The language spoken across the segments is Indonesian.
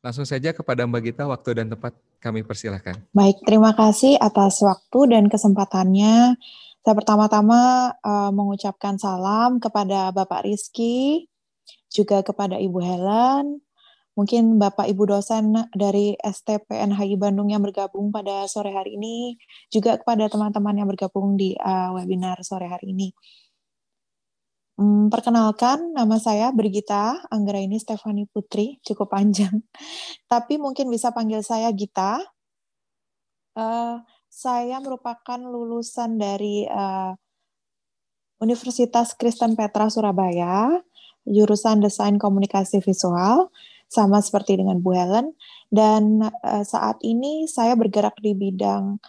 Langsung saja kepada Mbak Gita, waktu dan tempat kami persilahkan. Baik, terima kasih atas waktu dan kesempatannya. Saya pertama-tama mengucapkan salam kepada Bapak Rizky, juga kepada Ibu Helen, mungkin Bapak Ibu dosen dari STPNHI Bandung yang bergabung pada sore hari ini, juga kepada teman-teman yang bergabung di webinar sore hari ini. Perkenalkan, nama saya Brigita Anggraini Stefani Putri, cukup panjang, tapi mungkin bisa panggil saya Gita. Saya merupakan lulusan dari Universitas Kristen Petra Surabaya, jurusan Desain Komunikasi Visual, sama seperti dengan Bu Helen. Dan saat ini saya bergerak di bidang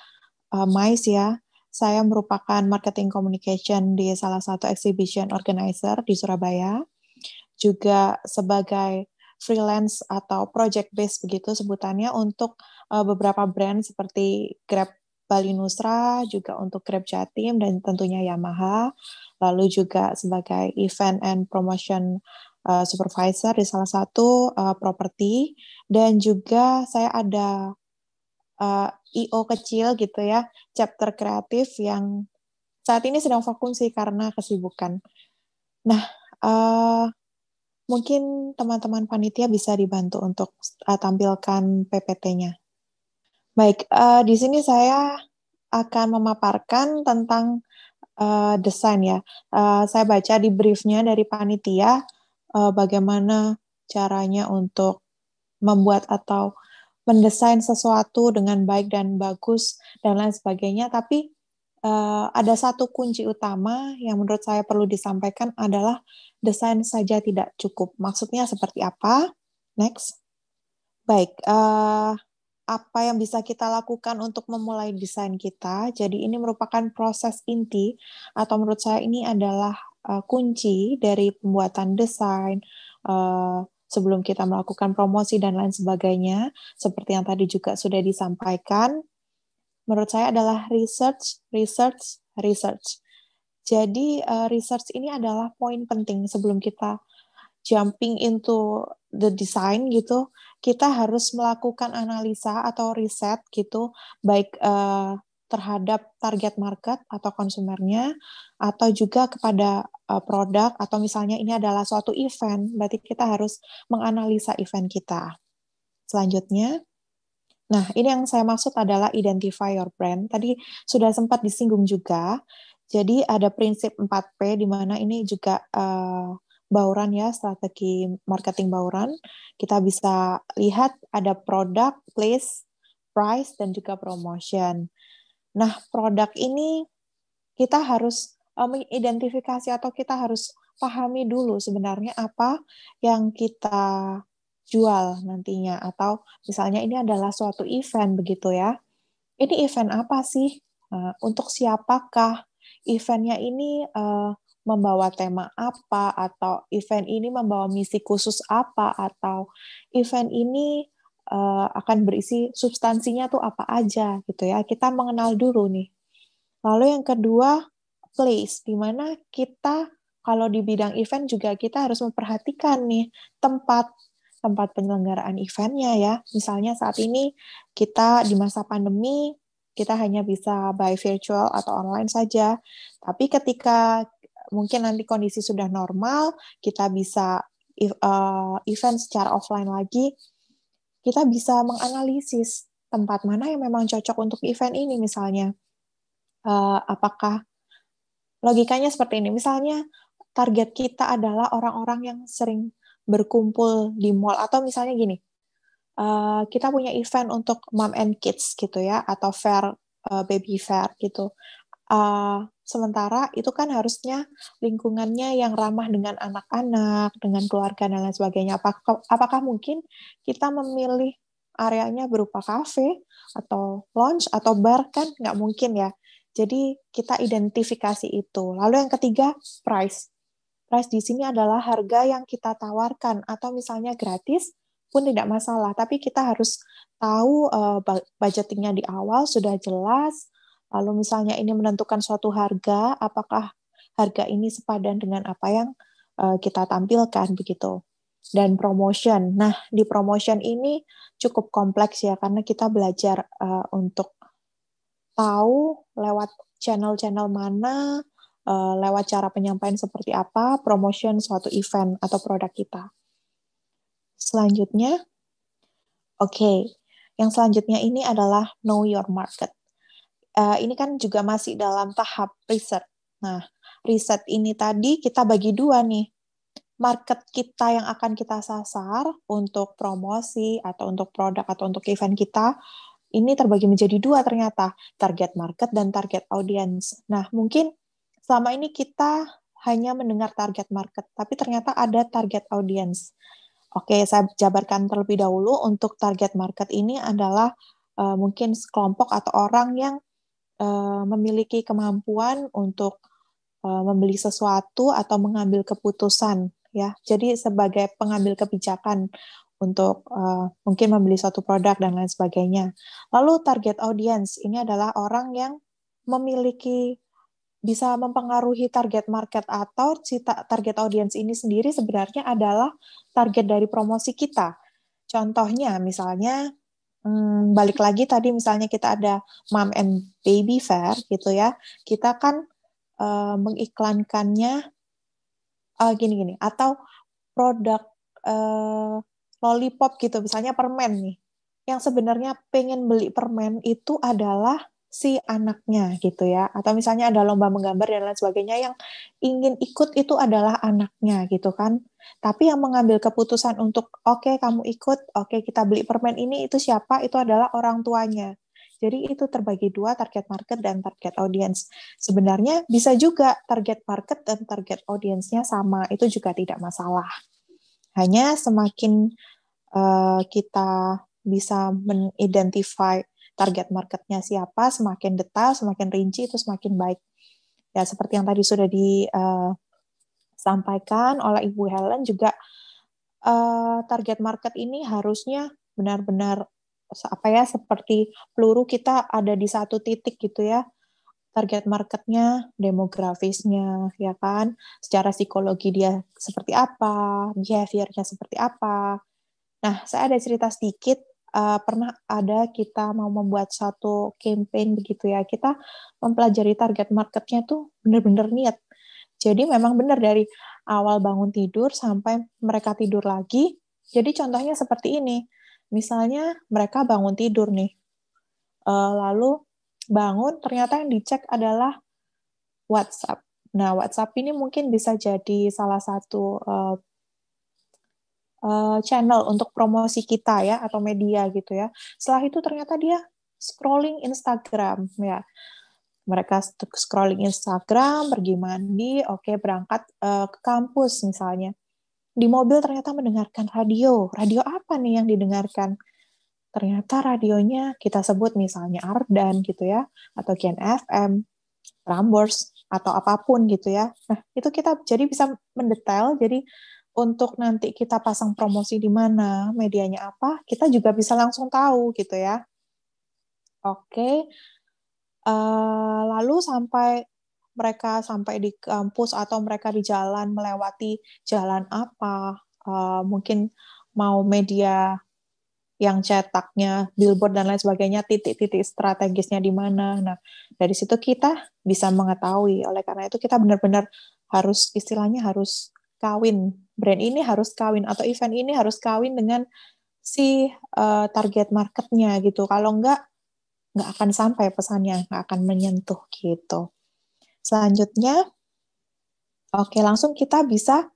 MICE ya. Saya merupakan marketing communication di salah satu exhibition organizer di Surabaya, juga sebagai freelance atau project based begitu sebutannya untuk beberapa brand seperti Grab Bali Nusra, juga untuk Grab Jatim dan tentunya Yamaha, lalu juga sebagai event and promotion supervisor di salah satu properti, dan juga saya ada IO kecil gitu ya, chapter kreatif yang saat ini sedang vakum sih karena kesibukan. Nah, mungkin teman-teman panitia bisa dibantu untuk tampilkan PPT-nya. Baik, di sini saya akan memaparkan tentang desain ya. Saya baca di briefnya dari panitia bagaimana caranya untuk membuat atau mendesain sesuatu dengan baik dan bagus dan lain sebagainya. Tapi ada satu kunci utama yang menurut saya perlu disampaikan adalah desain saja tidak cukup. Maksudnya seperti apa? Next. Baik, apa yang bisa kita lakukan untuk memulai desain kita? Jadi ini merupakan proses inti, atau menurut saya ini adalah kunci dari pembuatan desain, sebelum kita melakukan promosi dan lain sebagainya, seperti yang tadi juga sudah disampaikan, menurut saya adalah research. Jadi research ini adalah poin penting sebelum kita jumping into the design gitu, kita harus melakukan analisa atau riset gitu, baik terhadap target market atau konsumernya, atau juga kepada produk, atau misalnya ini adalah suatu event, berarti kita harus menganalisa event kita. Selanjutnya, nah ini yang saya maksud adalah identify your brand. Tadi sudah sempat disinggung juga, jadi ada prinsip 4P, di mana ini juga bauran ya, strategi marketing bauran. Kita bisa lihat ada produk, place, price, dan juga promotion. Nah, produk ini kita harus mengidentifikasi atau kita harus pahami dulu sebenarnya apa yang kita jual nantinya. Atau misalnya ini adalah suatu event begitu ya. Ini event apa sih? Untuk siapakah? Eventnya ini membawa tema apa, atau event ini membawa misi khusus apa, atau event ini akan berisi substansinya tuh apa aja gitu ya. Kita mengenal dulu nih. Lalu yang kedua, place, di mana kita kalau di bidang event juga kita harus memperhatikan nih tempat penyelenggaraan eventnya ya. Misalnya saat ini kita di masa pandemi, kita hanya bisa by virtual atau online saja. Tapi ketika mungkin nanti kondisi sudah normal, kita bisa event secara offline lagi, kita bisa menganalisis tempat mana yang memang cocok untuk event ini misalnya. Apakah logikanya seperti ini, misalnya target kita adalah orang-orang yang sering berkumpul di mall, atau misalnya gini, kita punya event untuk mom and kids gitu ya, atau fair, baby fair gitu. Sementara itu kan harusnya lingkungannya yang ramah dengan anak-anak, dengan keluarga dan lain sebagainya. Apakah mungkin kita memilih areanya berupa kafe atau lounge atau bar? Kan nggak mungkin ya. Jadi kita identifikasi itu. Lalu yang ketiga, price. Price di sini adalah harga yang kita tawarkan, atau misalnya gratis pun tidak masalah, tapi kita harus tahu budgetingnya di awal sudah jelas. Lalu misalnya ini menentukan suatu harga, apakah harga ini sepadan dengan apa yang kita tampilkan begitu. dan promotion. Nah, di promotion ini cukup kompleks ya, karena kita belajar untuk tahu lewat channel-channel mana, lewat cara penyampaian seperti apa, promotion suatu event atau produk kita. Selanjutnya, yang selanjutnya ini adalah know your market. Ini kan juga masih dalam tahap riset. Nah, riset ini tadi kita bagi dua nih. Market kita yang akan kita sasar untuk promosi atau untuk produk atau untuk event kita, ini terbagi menjadi dua ternyata, target market dan target audience. Nah, mungkin selama ini kita hanya mendengar target market, tapi ternyata ada target audience. Oke, saya jabarkan terlebih dahulu. Untuk target market ini adalah mungkin kelompok atau orang yang memiliki kemampuan untuk membeli sesuatu atau mengambil keputusan, ya. Jadi sebagai pengambil kebijakan untuk mungkin membeli suatu produk dan lain sebagainya. Lalu target audience ini adalah orang yang memiliki bisa mempengaruhi target market, atau si target audience ini sendiri sebenarnya adalah target dari promosi kita. Contohnya misalnya balik lagi tadi misalnya kita ada mom and baby fair gitu ya. Kita kan mengiklankannya gini-gini, atau produk lollipop gitu, misalnya permen nih. Yang sebenarnya pengen beli permen itu adalah si anaknya gitu ya. Atau misalnya ada lomba menggambar dan lain sebagainya, yang ingin ikut itu adalah anaknya gitu kan. Tapi yang mengambil keputusan untuk oke, kamu ikut, oke, kita beli permen ini, itu siapa? Itu adalah orang tuanya. Jadi itu terbagi dua, target market dan target audience. Sebenarnya bisa juga target market dan target audience-nya sama, itu juga tidak masalah. Hanya semakin kita bisa mengidentify target market-nya siapa, semakin detail, semakin rinci, itu semakin baik. Ya, seperti yang tadi sudah disampaikan oleh Ibu Helen juga, target market ini harusnya benar-benar seperti peluru, kita ada di satu titik gitu ya. Target marketnya, demografisnya, ya kan, secara psikologi dia seperti apa, behavior-nya seperti apa. Nah, saya ada cerita sedikit, pernah ada kita mau membuat satu campaign begitu ya, kita mempelajari target marketnya tuh benar-benar niat. Jadi memang benar dari awal bangun tidur sampai mereka tidur lagi. Jadi contohnya seperti ini, misalnya mereka bangun tidur nih, lalu bangun, ternyata yang dicek adalah WhatsApp. Nah, WhatsApp ini mungkin bisa jadi salah satu channel untuk promosi kita ya, atau media gitu ya. Setelah itu ternyata dia scrolling Instagram ya. Mereka scrolling Instagram, pergi mandi, oke, berangkat ke kampus misalnya. Di mobil ternyata mendengarkan radio. Radio apa nih yang didengarkan? Ternyata radionya kita sebut misalnya Ardan gitu ya, atau Gen FM, Prambors, atau apapun gitu ya. Nah, itu kita jadi bisa mendetail, jadi untuk nanti kita pasang promosi di mana, medianya apa, kita juga bisa langsung tahu gitu ya. Oke, lalu mereka sampai di kampus atau mereka di jalan, melewati jalan apa, mungkin mau media yang cetaknya, billboard dan lain sebagainya, titik-titik strategisnya di mana. Nah, dari situ kita bisa mengetahui. Oleh karena itu kita benar-benar harus, istilahnya harus kawin. Brand ini harus kawin, atau event ini harus kawin dengan si target marketnya gitu. Kalau nggak akan sampai pesannya, nggak akan menyentuh gitu. Selanjutnya, oke, langsung kita bisa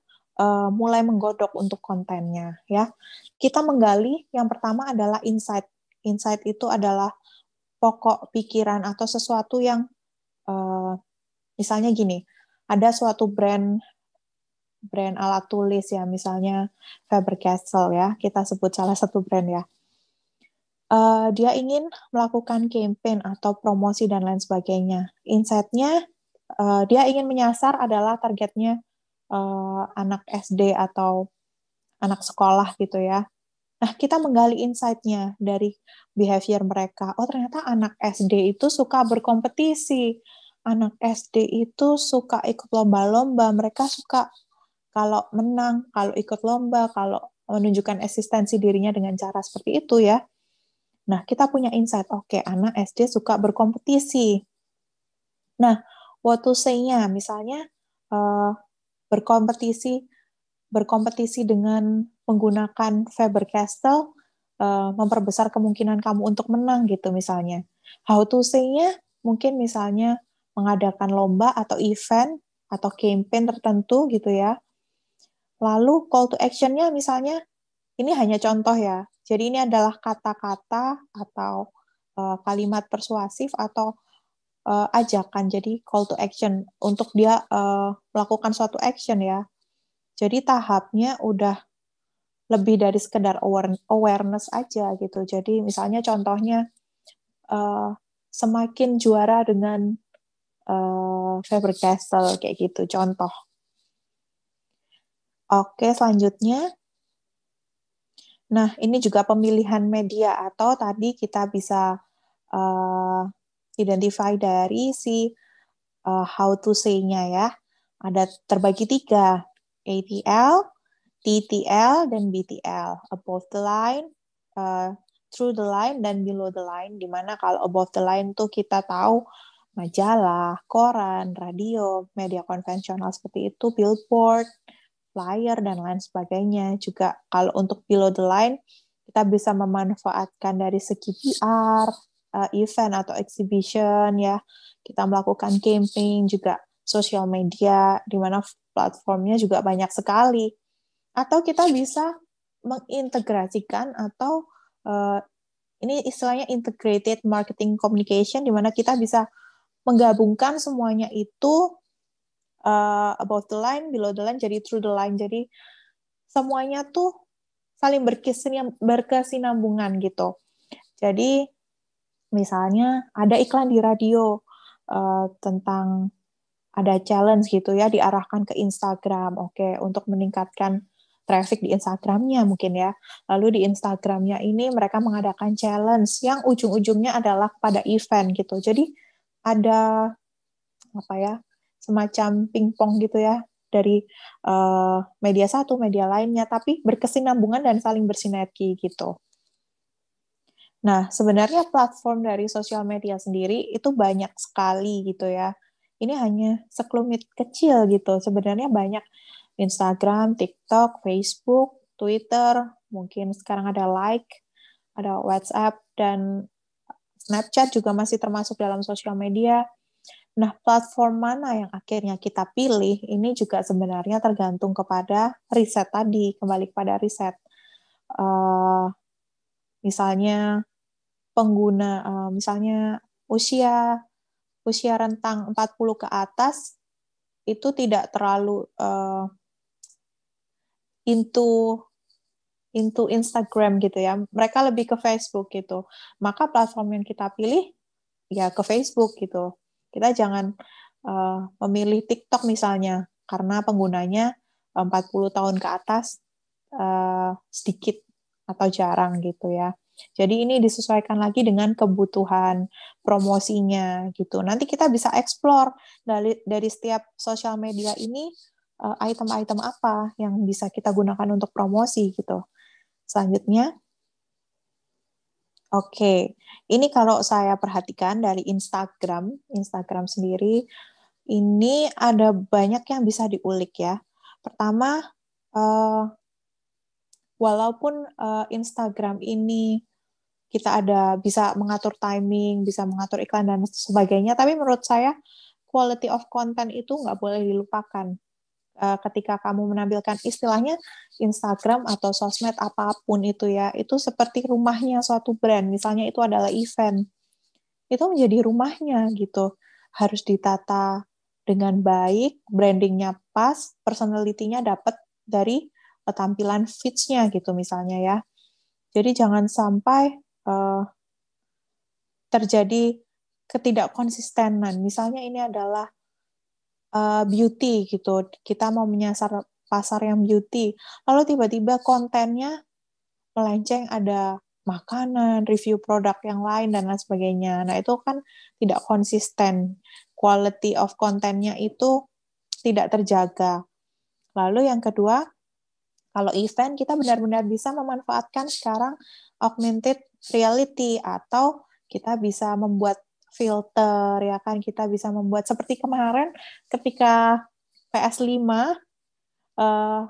mulai menggodok untuk kontennya ya. Kita menggali, yang pertama adalah insight. Insight itu adalah pokok pikiran atau sesuatu yang misalnya gini, ada suatu brand alat tulis ya, misalnya Faber-Castell ya, kita sebut salah satu brand ya. Dia ingin melakukan campaign atau promosi dan lain sebagainya. Insight-nya dia ingin menyasar adalah targetnya anak SD atau anak sekolah gitu ya. Nah, kita menggali insight-nya dari behavior mereka. Oh, ternyata anak SD itu suka berkompetisi. Anak SD itu suka ikut lomba-lomba. Mereka suka kalau menang, kalau ikut lomba, kalau menunjukkan eksistensi dirinya dengan cara seperti itu ya. Nah, kita punya insight, oke, anak SD suka berkompetisi. Nah, what to say-nya, misalnya berkompetisi berkompetisi dengan menggunakan Faber-Castell, memperbesar kemungkinan kamu untuk menang gitu misalnya. How to say-nya mungkin misalnya mengadakan lomba atau event atau campaign tertentu gitu ya. Lalu call to action-nya misalnya, ini hanya contoh ya. Jadi ini adalah kata-kata atau kalimat persuasif atau ajakan. Jadi call to action untuk dia melakukan suatu action ya. Jadi tahapnya udah lebih dari sekedar awareness aja gitu. Jadi misalnya contohnya semakin juara dengan Faber-Castell kayak gitu contoh. Oke, selanjutnya. Nah, ini juga pemilihan media atau tadi kita bisa identify dari si how to say-nya ya. Ada terbagi 3, ATL, TTL, dan BTL. Above the line, through the line, dan below the line. Dimana kalau above the line tuh kita tahu majalah, koran, radio, media konvensional seperti itu, billboard, flyer, dan lain sebagainya. Juga kalau untuk below the line, kita bisa memanfaatkan dari segi PR, event atau exhibition, ya. Kita melakukan campaign, juga sosial media, di mana platformnya juga banyak sekali. Atau kita bisa mengintegrasikan atau ini istilahnya integrated marketing communication, di mana kita bisa menggabungkan semuanya itu above the line, below the line, jadi through the line. Jadi semuanya tuh saling berkesinambungan gitu. Jadi misalnya ada iklan di radio tentang ada challenge gitu ya, diarahkan ke Instagram. Oke, untuk meningkatkan traffic di Instagramnya mungkin ya. Lalu di Instagramnya ini mereka mengadakan challenge yang ujung-ujungnya adalah pada event gitu. Jadi ada apa ya, semacam pingpong gitu ya dari media satu, media lainnya, tapi berkesinambungan dan saling bersinergi gitu. Nah, sebenarnya platform dari sosial media sendiri itu banyak sekali gitu ya. Ini hanya sekelumit kecil gitu. Sebenarnya banyak Instagram, TikTok, Facebook, Twitter, mungkin sekarang ada Like, ada WhatsApp, dan Snapchat juga masih termasuk dalam sosial media. Nah, platform mana yang akhirnya kita pilih, ini juga sebenarnya tergantung kepada riset tadi, kembali kepada riset. Misalnya misalnya usia rentang 40 ke atas itu tidak terlalu into Instagram gitu ya. Mereka lebih ke Facebook gitu. Maka platform yang kita pilih ya ke Facebook gitu. Kita jangan memilih TikTok misalnya karena penggunanya 40 tahun ke atas sedikit atau jarang gitu ya. Jadi ini disesuaikan lagi dengan kebutuhan promosinya gitu. Nanti kita bisa explore dari setiap sosial media ini item-item apa yang bisa kita gunakan untuk promosi gitu. Selanjutnya, oke, ini kalau saya perhatikan dari Instagram sendiri, ini ada banyak yang bisa diulik ya. Pertama, walaupun Instagram ini kita bisa mengatur timing, bisa mengatur iklan dan sebagainya, tapi menurut saya quality of content itu nggak boleh dilupakan. Ketika kamu menampilkan istilahnya Instagram atau sosmed apapun itu ya, itu seperti rumahnya suatu brand. Misalnya itu adalah event, itu menjadi rumahnya gitu. Harus ditata dengan baik, brandingnya pas, personality-nya dapat dari tampilan feeds-nya gitu misalnya ya. Jadi jangan sampai terjadi ketidakkonsistenan. Misalnya ini adalah beauty gitu. Kita mau menyasar pasar yang beauty. Lalu tiba-tiba kontennya melenceng, ada makanan, review produk yang lain, dan lain sebagainya. Nah, itu kan tidak konsisten. Quality of kontennya itu tidak terjaga. Lalu yang kedua, kalau event kita benar-benar bisa memanfaatkan sekarang augmented reality, atau kita bisa membuat filter, ya kan, kita bisa membuat seperti kemarin ketika PS5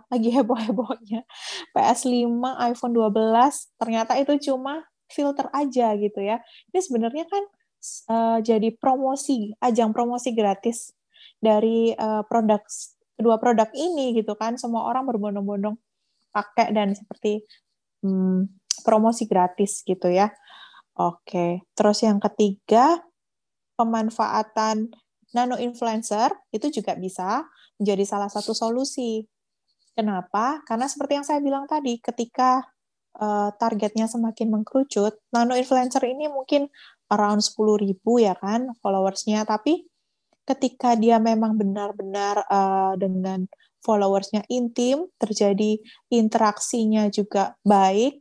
lagi heboh-hebohnya PS5, iPhone 12, ternyata itu cuma filter aja gitu ya. Ini sebenarnya kan jadi promosi, ajang promosi gratis dari kedua produk ini gitu kan. Semua orang berbondong-bondong pakai dan seperti promosi gratis gitu ya. Oke, terus yang ketiga, pemanfaatan nano influencer itu juga bisa menjadi salah satu solusi. Kenapa? Karena seperti yang saya bilang tadi, ketika targetnya semakin mengkerucut, nano influencer ini mungkin around 10.000 ya kan followersnya, tapi ketika dia memang benar-benar dengan followersnya intim, terjadi interaksinya juga baik,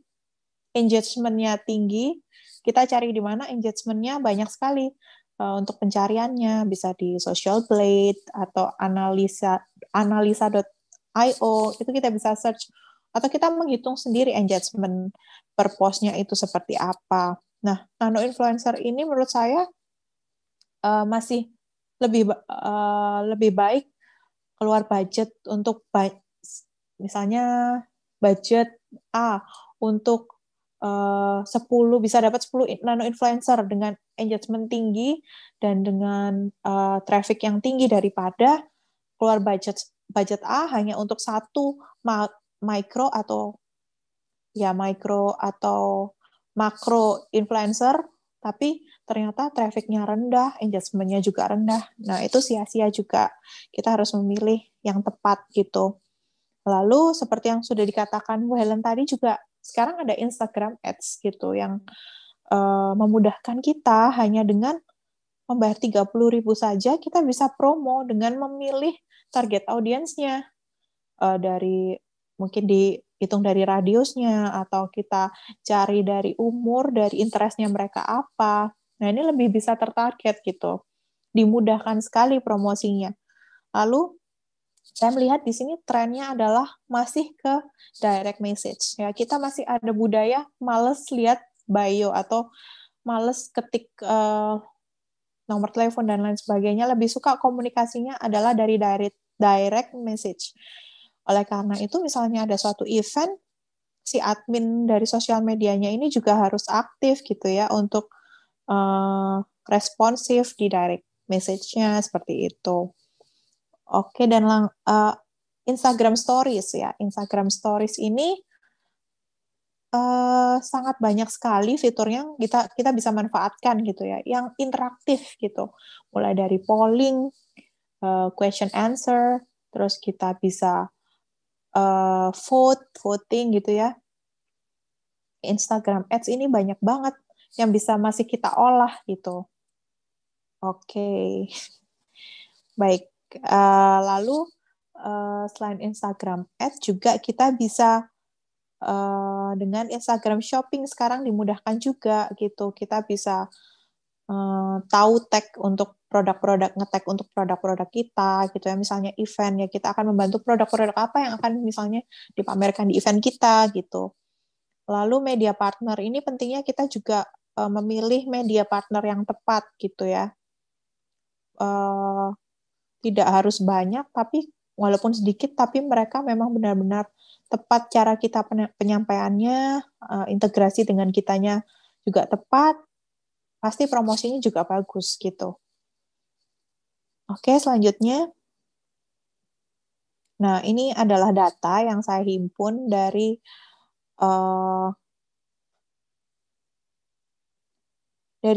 engagementnya tinggi, kita cari di mana engagementnya banyak sekali. Untuk pencariannya bisa di Social Blade atau analisa.io, itu kita bisa search atau kita menghitung sendiri engagement per postnya itu seperti apa. Nah, nano influencer ini menurut saya masih lebih baik keluar budget untuk misalnya budget untuk 10 bisa dapat 10 nano influencer dengan engagement tinggi dan dengan traffic yang tinggi, daripada keluar budget hanya untuk satu micro atau makro influencer, tapi ternyata trafficnya rendah, engagement-nya juga rendah. Nah, itu sia-sia juga. Kita harus memilih yang tepat gitu. Lalu seperti yang sudah dikatakan Bu Helen tadi juga, sekarang ada Instagram Ads gitu yang memudahkan kita hanya dengan membayar 30.000 saja, kita bisa promo dengan memilih target audiensnya dari mungkin dihitung dari radiusnya, atau kita cari dari umur, dari interestnya mereka apa. Nah, ini lebih bisa tertarget gitu. Dimudahkan sekali promosinya. Lalu saya melihat di sini trennya adalah masih ke direct message. Ya, kita masih ada budaya males lihat bio atau males ketik nomor telepon dan lain sebagainya. Lebih suka komunikasinya adalah dari direct message. Oleh karena itu, misalnya ada suatu event, si admin dari sosial medianya ini juga harus aktif gitu ya untuk responsif di direct message-nya seperti itu. Oke, dan Instagram Stories ya. Instagram Stories ini sangat banyak sekali fiturnya kita bisa manfaatkan gitu ya, yang interaktif gitu. Mulai dari polling, question answer, terus kita bisa voting gitu ya. Instagram Ads ini banyak banget yang bisa masih kita olah gitu. Oke, baik. Lalu selain Instagram Ads juga kita bisa dengan Instagram Shopping sekarang dimudahkan juga gitu. Kita bisa tahu tag untuk produk-produk, nge-tag untuk produk-produk kita gitu ya. Misalnya event ya, kita akan membantu produk-produk apa yang akan misalnya dipamerkan di event kita gitu. Lalu media partner ini pentingnya kita juga memilih media partner yang tepat gitu ya. Tidak harus banyak, tapi walaupun sedikit, tapi mereka memang benar-benar tepat cara kita penyampaiannya, integrasi dengan kitanya juga tepat, pasti promosinya juga bagus gitu. Oke, selanjutnya. Nah, ini adalah data yang saya himpun dari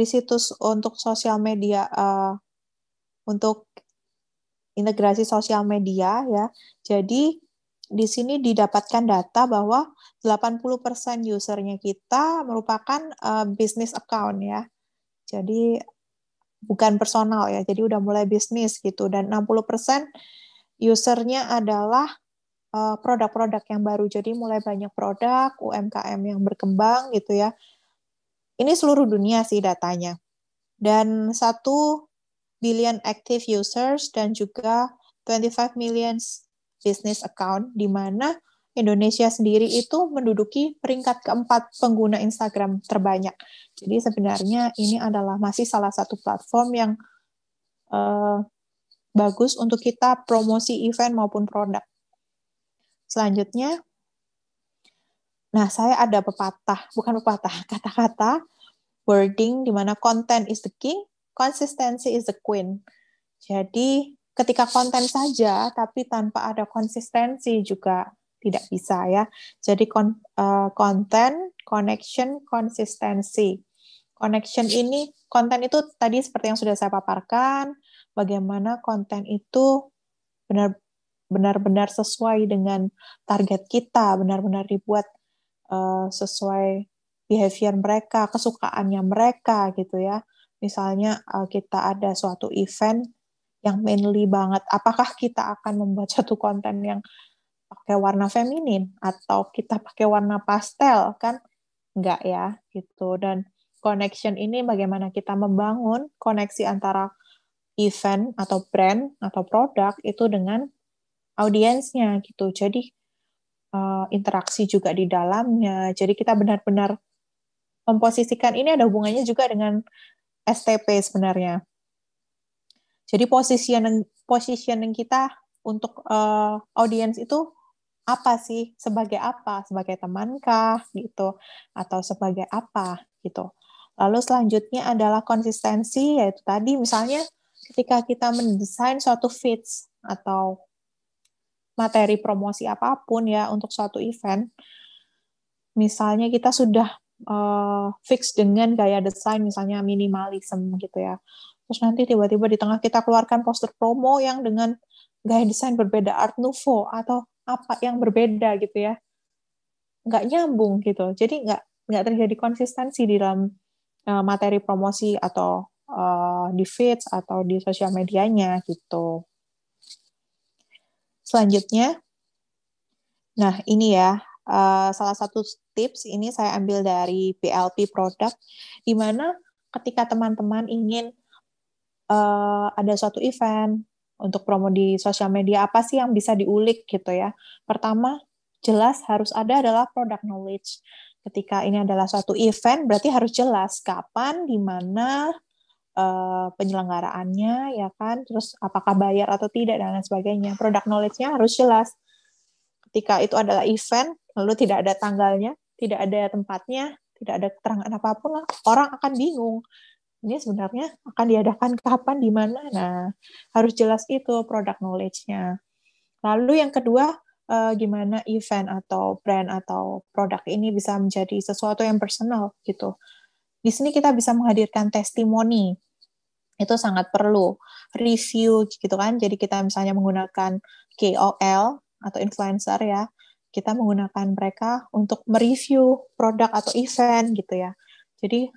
situs untuk sosial media, untuk integrasi sosial media ya. Jadi di sini didapatkan data bahwa 80% usernya kita merupakan business account ya. Jadi bukan personal ya. Jadi udah mulai bisnis gitu, dan 60% usernya adalah produk-produk yang baru. Jadi mulai banyak produk UMKM yang berkembang gitu ya. Ini seluruh dunia sih datanya. Dan 1 billion active users dan juga 25 million business account, di mana Indonesia sendiri itu menduduki peringkat keempat pengguna Instagram terbanyak. Jadi sebenarnya ini adalah masih salah satu platform yang bagus untuk kita promosi event maupun produk. Selanjutnya, nah saya ada kata-kata, wording di mana content is the king, consistency is the queen. Jadi ketika konten saja tapi tanpa ada konsistensi juga tidak bisa ya. Jadi konten, connection, konsistensi. Connection ini, konten itu tadi seperti yang sudah saya paparkan, bagaimana konten itu benar-benar sesuai dengan target kita, benar-benar dibuat sesuai behavior mereka, kesukaannya mereka gitu ya. Misalnya kita ada suatu event yang manly banget, apakah kita akan membuat satu konten yang pakai warna feminin atau kita pakai warna pastel, kan enggak ya gitu. Dan connection ini bagaimana kita membangun koneksi antara event atau brand atau produk itu dengan audiensnya gitu. Jadi interaksi juga di dalamnya. Jadi kita benar-benar memposisikan, ini ada hubungannya juga dengan STP sebenarnya. Jadi positioning kita untuk audiens itu apa sih? Sebagai apa? Sebagai temankah gitu, atau sebagai apa gitu. Lalu selanjutnya adalah konsistensi, yaitu tadi misalnya ketika kita mendesain suatu feeds atau materi promosi apapun ya untuk suatu event, misalnya kita sudah fix dengan gaya desain misalnya minimalism gitu ya. Terus nanti tiba-tiba di tengah kita keluarkan poster promo yang dengan gaya desain berbeda, Art Nouveau atau apa yang berbeda gitu ya. Nggak nyambung gitu. Jadi nggak terjadi konsistensi di dalam materi promosi atau di feeds atau di sosial medianya gitu. Selanjutnya, nah ini ya, salah satu tips ini saya ambil dari PLP Product, di mana ketika teman-teman ingin ada suatu event untuk promo di sosial media, apa sih yang bisa diulik gitu ya. Pertama, jelas harus ada adalah product knowledge. Ketika ini adalah suatu event, berarti harus jelas kapan, di mana, penyelenggaraannya, ya kan, terus apakah bayar atau tidak, dan lain sebagainya. Product knowledge-nya harus jelas. Ketika itu adalah event, lalu tidak ada tanggalnya, tidak ada tempatnya, tidak ada keterangan apapun, orang akan bingung. Ini sebenarnya akan diadakan kapan, di mana. Nah, harus jelas itu product knowledge-nya. Lalu yang kedua, gimana event atau brand atau produk ini bisa menjadi sesuatu yang personal gitu. Di sini kita bisa menghadirkan testimoni. Itu sangat perlu. Review gitu kan. Jadi kita misalnya menggunakan KOL atau influencer ya. Kita menggunakan mereka untuk mereview produk atau event gitu ya. Jadi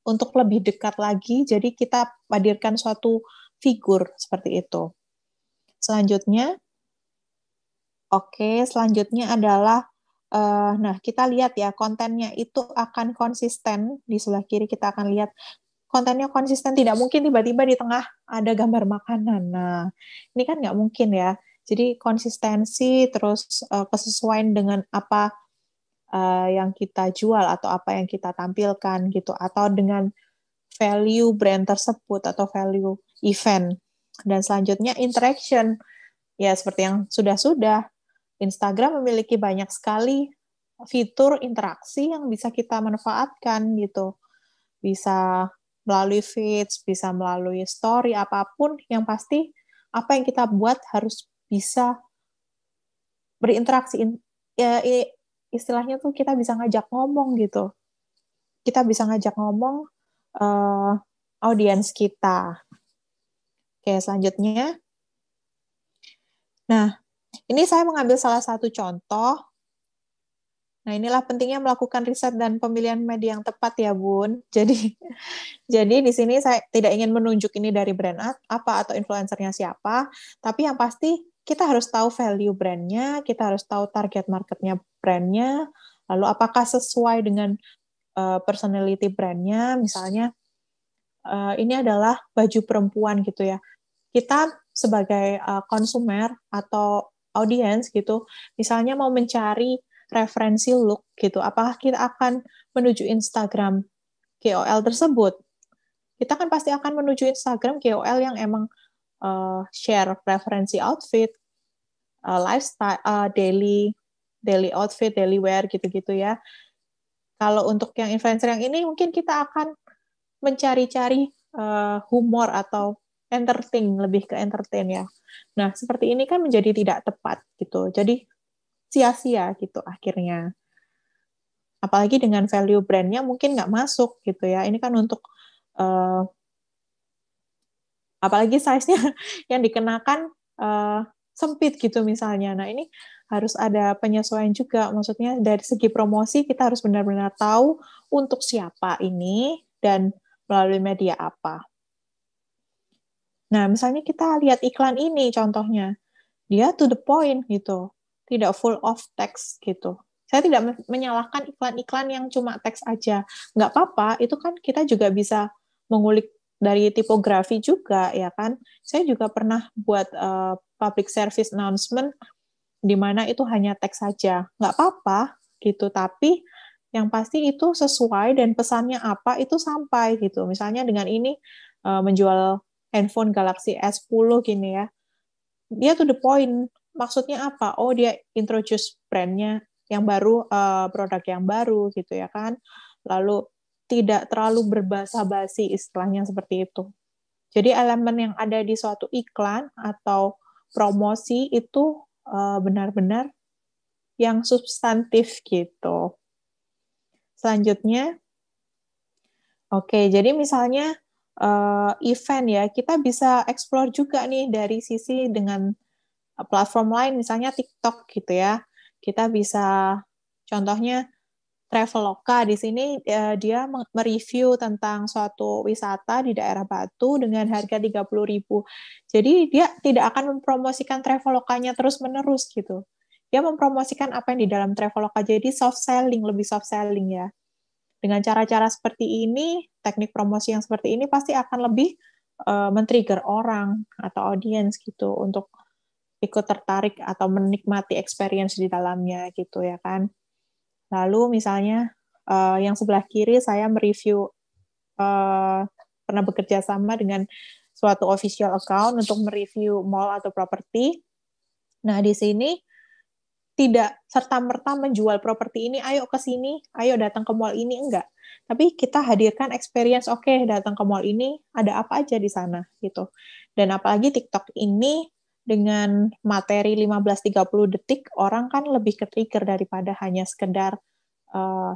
untuk lebih dekat lagi, jadi kita hadirkan suatu figur seperti itu. Selanjutnya, selanjutnya adalah, nah kita lihat ya, kontennya itu akan konsisten. Di sebelah kiri kita akan lihat kontennya konsisten, tidak mungkin tiba-tiba di tengah ada gambar makanan. Nah, ini kan nggak mungkin ya. Jadi konsistensi, terus kesesuaian dengan apa yang kita jual atau apa yang kita tampilkan gitu, atau dengan value brand tersebut atau value event. Dan selanjutnya interaction. Ya seperti yang sudah-sudah, Instagram memiliki banyak sekali fitur interaksi yang bisa kita manfaatkan gitu. Bisa melalui feeds, bisa melalui story, apapun, yang pasti apa yang kita buat harus bisa berinteraksi. Ya, istilahnya tuh kita bisa ngajak ngomong gitu. Kita bisa ngajak ngomong audiens kita. Oke, selanjutnya. Nah, ini saya mengambil salah satu contoh. Nah, inilah pentingnya melakukan riset dan pemilihan media yang tepat ya, Bun. Jadi di sini saya tidak ingin menunjuk ini dari brand apa atau influencernya siapa, tapi yang pasti kita harus tahu value brandnya, kita harus tahu target marketnya brandnya, lalu apakah sesuai dengan personality brandnya, misalnya ini adalah baju perempuan gitu ya. Kita sebagai konsumer atau audience gitu, misalnya mau mencari referensi look gitu, apakah kita akan menuju Instagram KOL tersebut? Kita kan pasti akan menuju Instagram KOL yang emang share referensi outfit, lifestyle, daily outfit, daily wear gitu-gitu ya. Kalau untuk yang influencer yang ini mungkin kita akan mencari-cari humor atau entertain, lebih ke entertain ya. Nah, seperti ini kan menjadi tidak tepat gitu. Jadi sia-sia gitu akhirnya. Apalagi dengan value brandnya mungkin nggak masuk gitu ya. Ini kan untuk apalagi size-nya yang dikenakan sempit gitu misalnya. Nah, ini harus ada penyesuaian juga. Maksudnya dari segi promosi kita harus benar-benar tahu untuk siapa ini dan melalui media apa. Nah, misalnya kita lihat iklan ini contohnya. Dia to the point gitu. Tidak full of text gitu. Saya tidak menyalahkan iklan-iklan yang cuma teks aja. Nggak apa-apa, itu kan kita juga bisa mengulik dari tipografi juga, ya kan. Saya juga pernah buat public service announcement di mana itu hanya teks saja. Nggak apa-apa gitu, tapi yang pasti itu sesuai dan pesannya apa itu sampai gitu. Misalnya dengan ini menjual handphone Galaxy S10 gini ya, dia to the point. Maksudnya apa? Oh, dia introduce brandnya yang baru, produk yang baru gitu ya kan. Lalu tidak terlalu berbasa-basi istilahnya seperti itu. Jadi elemen yang ada di suatu iklan atau promosi itu benar-benar yang substantif gitu. Selanjutnya, oke, jadi misalnya event ya, kita bisa explore juga nih dari sisi dengan platform lain, misalnya TikTok gitu ya. Kita bisa, contohnya Traveloka di sini dia mereview tentang suatu wisata di daerah Batu dengan harga 30.000. Jadi dia tidak akan mempromosikan Travelokanya terus-menerus gitu. Dia mempromosikan apa yang di dalam Traveloka. Jadi soft selling, lebih soft selling ya. Dengan cara-cara seperti ini, teknik promosi yang seperti ini pasti akan lebih men-trigger orang atau audience gitu untuk ikut tertarik atau menikmati experience di dalamnya gitu ya kan. Lalu misalnya yang sebelah kiri saya mereview pernah bekerja sama dengan suatu official account untuk mereview mall atau properti. Nah, di sini tidak serta-merta menjual properti ini, ayo ke sini, ayo datang ke mall ini, enggak. Tapi kita hadirkan experience, oke, datang ke mall ini, ada apa aja di sana, gitu. Dan apalagi TikTok ini, dengan materi 15-30 detik, orang kan lebih ke-trigger daripada hanya sekedar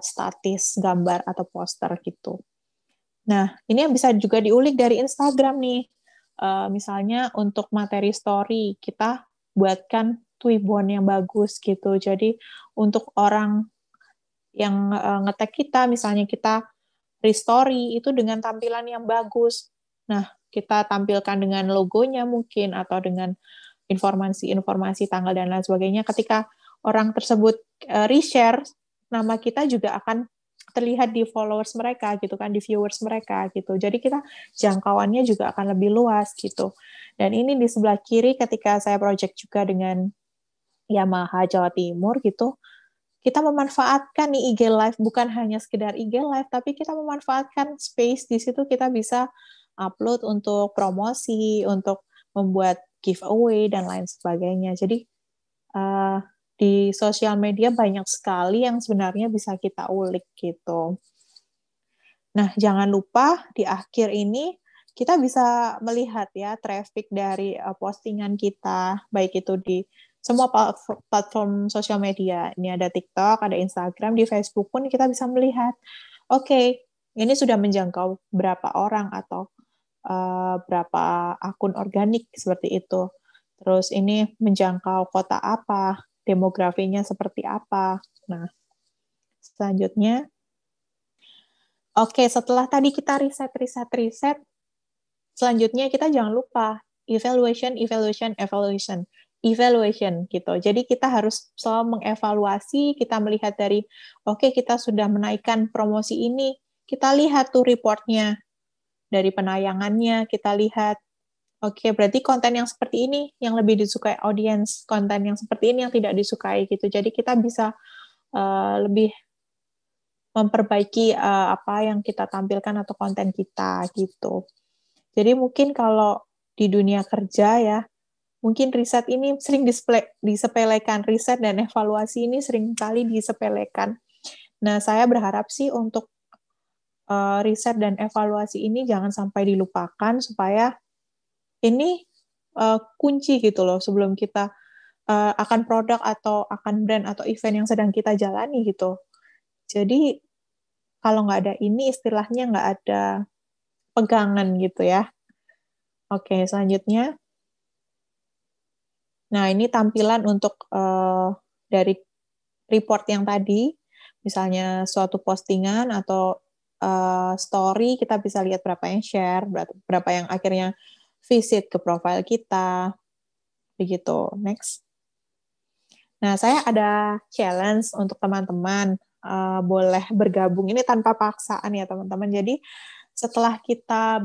statis, gambar, atau poster, gitu. Nah, ini yang bisa juga diulik dari Instagram nih. Misalnya untuk materi story, kita buatkan Twibbon yang bagus gitu. Jadi untuk orang yang nge-tag kita, misalnya kita restory itu dengan tampilan yang bagus. Nah, kita tampilkan dengan logonya mungkin atau dengan informasi-informasi tanggal dan lain sebagainya. Ketika orang tersebut reshare, nama kita juga akan terlihat di followers mereka gitu kan, di viewers mereka gitu. Jadi kita jangkauannya juga akan lebih luas gitu. Dan ini di sebelah kiri ketika saya project juga dengan Yamaha Jawa Timur gitu, kita memanfaatkan nih IG Live, bukan hanya sekedar IG Live, tapi kita memanfaatkan space di situ, kita bisa upload untuk promosi, untuk membuat giveaway dan lain sebagainya. Jadi di sosial media banyak sekali yang sebenarnya bisa kita ulik gitu. Nah, jangan lupa di akhir ini kita bisa melihat ya traffic dari postingan kita, baik itu di semua platform sosial media. Ini ada TikTok, ada Instagram, di Facebook pun kita bisa melihat, oke, ini sudah menjangkau berapa orang atau berapa akun organik seperti itu. Terus ini menjangkau kota apa, demografinya seperti apa. Nah, selanjutnya, oke, setelah tadi kita riset, selanjutnya kita jangan lupa evaluation gitu. Jadi kita harus selalu mengevaluasi, kita melihat dari, oke, kita sudah menaikkan promosi ini, kita lihat tuh reportnya dari penayangannya, kita lihat Oke, berarti konten yang seperti ini yang lebih disukai audiens, konten yang seperti ini yang tidak disukai gitu. Jadi kita bisa lebih memperbaiki apa yang kita tampilkan atau konten kita gitu. Jadi mungkin kalau di dunia kerja ya, mungkin riset ini sering disepelekan, riset dan evaluasi ini sering kali disepelekan. Nah, saya berharap sih untuk riset dan evaluasi ini jangan sampai dilupakan supaya ini kunci gitu loh sebelum kita akan produk atau akan brand atau event yang sedang kita jalani gitu. Jadi kalau nggak ada ini istilahnya nggak ada pegangan gitu ya. Oke, selanjutnya. Nah, ini tampilan untuk dari report yang tadi, misalnya suatu postingan atau story, kita bisa lihat berapa yang share, berapa yang akhirnya visit ke profile kita, begitu. Next. Nah, saya ada challenge untuk teman-teman, boleh bergabung. Ini tanpa paksaan ya, teman-teman. Jadi, setelah kita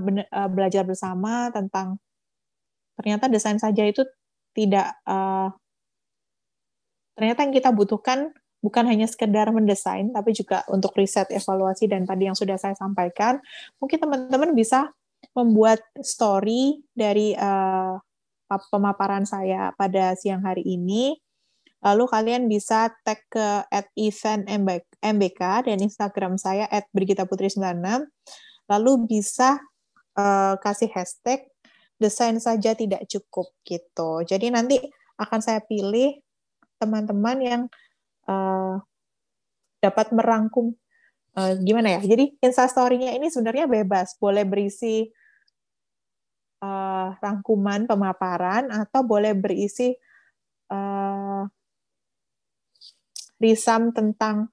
belajar bersama tentang ternyata desain saja itu tidak ternyata yang kita butuhkan bukan hanya sekedar mendesain, tapi juga untuk riset, evaluasi, dan tadi yang sudah saya sampaikan, mungkin teman-teman bisa membuat story dari pemaparan saya pada siang hari ini. Lalu kalian bisa tag ke @eventmbk dan Instagram saya @brigitaputri96. Lalu bisa kasih hashtag desain saja tidak cukup gitu. Jadi nanti akan saya pilih teman-teman yang dapat merangkum gimana ya. Jadi Instastory-nya ini sebenarnya bebas, boleh berisi rangkuman pemaparan atau boleh berisi risam tentang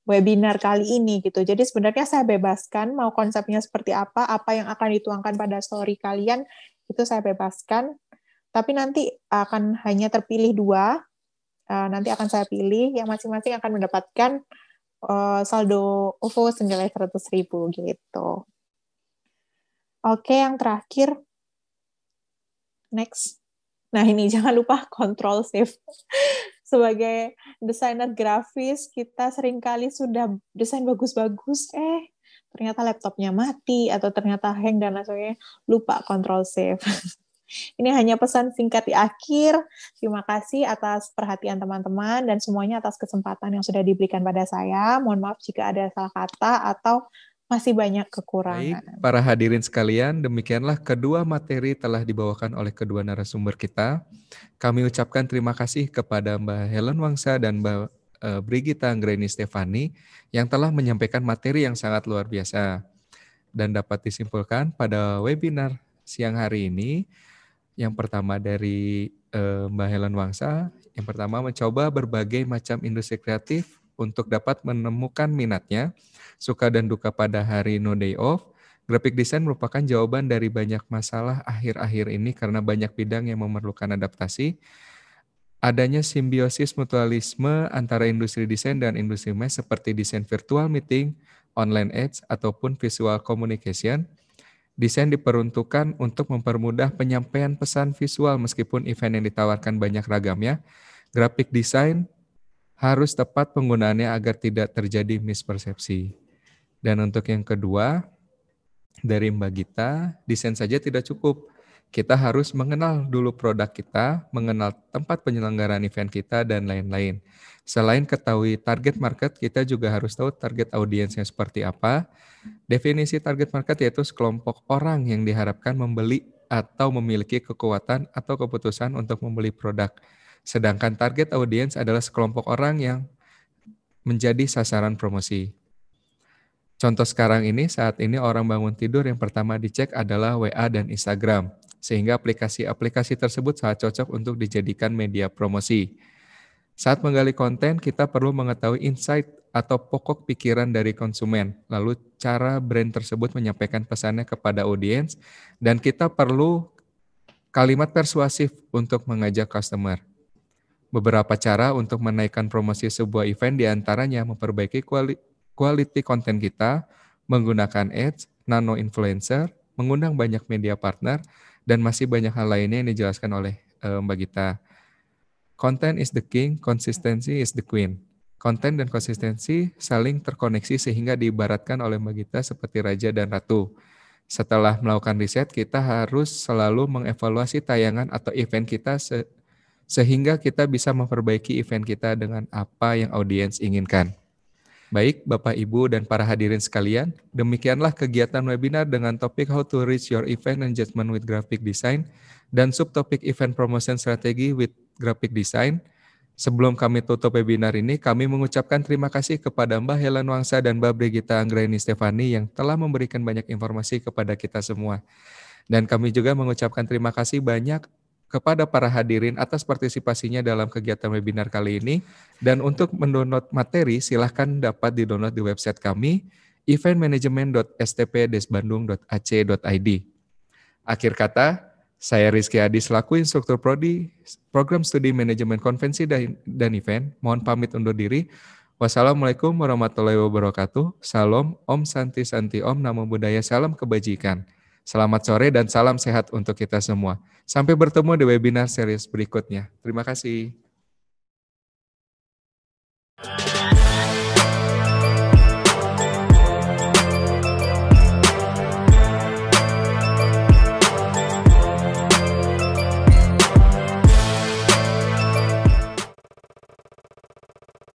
webinar kali ini gitu. Jadi sebenarnya saya bebaskan mau konsepnya seperti apa yang akan dituangkan pada story kalian itu saya bebaskan. Tapi nanti akan hanya terpilih 2. Nanti akan saya pilih yang masing-masing akan mendapatkan saldo OVO senilai 100.000 gitu. Oke, yang terakhir next. Nah, ini jangan lupa control save. Sebagai desainer grafis, kita seringkali sudah desain bagus-bagus, ternyata laptopnya mati, atau ternyata hang, dan langsungnya lupa control save. Ini hanya pesan singkat di akhir. Terima kasih atas perhatian teman-teman, dan semuanya atas kesempatan yang sudah diberikan pada saya. Mohon maaf jika ada salah kata, atau masih banyak kekurangan. Baik, para hadirin sekalian, demikianlah kedua materi telah dibawakan oleh kedua narasumber kita. Kami ucapkan terima kasih kepada Mbak Helen Wangsa dan Mbak Brigita Anggreni Stefani yang telah menyampaikan materi yang sangat luar biasa. Dan dapat disimpulkan pada webinar siang hari ini, yang pertama dari Mbak Helen Wangsa, yang pertama mencoba berbagai macam industri kreatif untuk dapat menemukan minatnya, suka dan duka pada hari no day off. Graphic design merupakan jawaban dari banyak masalah akhir-akhir ini karena banyak bidang yang memerlukan adaptasi. Adanya simbiosis mutualisme antara industri desain dan industri mes seperti desain virtual meeting, online ads, ataupun visual communication. Desain diperuntukkan untuk mempermudah penyampaian pesan visual meskipun event yang ditawarkan banyak ragamnya. Graphic design harus tepat penggunaannya agar tidak terjadi mispersepsi. Dan untuk yang kedua, dari Mbak Gita, desain saja tidak cukup. Kita harus mengenal dulu produk kita, mengenal tempat penyelenggaraan event kita, dan lain-lain. Selain ketahui target market, kita juga harus tahu target audiensnya seperti apa. Definisi target market yaitu sekelompok orang yang diharapkan membeli atau memiliki kekuatan atau keputusan untuk membeli produk. Sedangkan target audiens adalah sekelompok orang yang menjadi sasaran promosi. Contoh sekarang ini, saat ini orang bangun tidur yang pertama dicek adalah WA dan Instagram, sehingga aplikasi-aplikasi tersebut sangat cocok untuk dijadikan media promosi. Saat menggali konten, kita perlu mengetahui insight atau pokok pikiran dari konsumen, lalu cara brand tersebut menyampaikan pesannya kepada audiens, dan kita perlu kalimat persuasif untuk mengajak customer. Beberapa cara untuk menaikkan promosi sebuah event diantaranya memperbaiki quality konten kita, menggunakan ads, nano influencer, mengundang banyak media partner, dan masih banyak hal lainnya yang dijelaskan oleh Mbak Gita. Content is the king, consistency is the queen. Konten dan konsistensi saling terkoneksi sehingga diibaratkan oleh Mbak Gita seperti raja dan ratu. Setelah melakukan riset, kita harus selalu mengevaluasi tayangan atau event kita sehingga kita bisa memperbaiki event kita dengan apa yang audiens inginkan. Baik, Bapak, Ibu, dan para hadirin sekalian, demikianlah kegiatan webinar dengan topik How to Reach Your Event Engagement with Graphic Design dan subtopik Event Promotion Strategy with Graphic Design. Sebelum kami tutup webinar ini, kami mengucapkan terima kasih kepada Mbak Helen Wangsa dan Mbak Brigita Anggraini Stefani yang telah memberikan banyak informasi kepada kita semua. Dan kami juga mengucapkan terima kasih banyak kepada para hadirin atas partisipasinya dalam kegiatan webinar kali ini. Dan untuk mendownload materi, silahkan dapat didownload di website kami, eventmanagement.stp-bandung.ac.id. Akhir kata, saya Rizky Adi selaku instruktur Prodi, Program Studi Manajemen Konvensi dan Event, mohon pamit undur diri. Wassalamualaikum warahmatullahi wabarakatuh. Salam, Om Santi Santi Om, Namo Buddhaya, salam kebajikan. Selamat sore dan salam sehat untuk kita semua. Sampai bertemu di webinar series berikutnya. Terima kasih.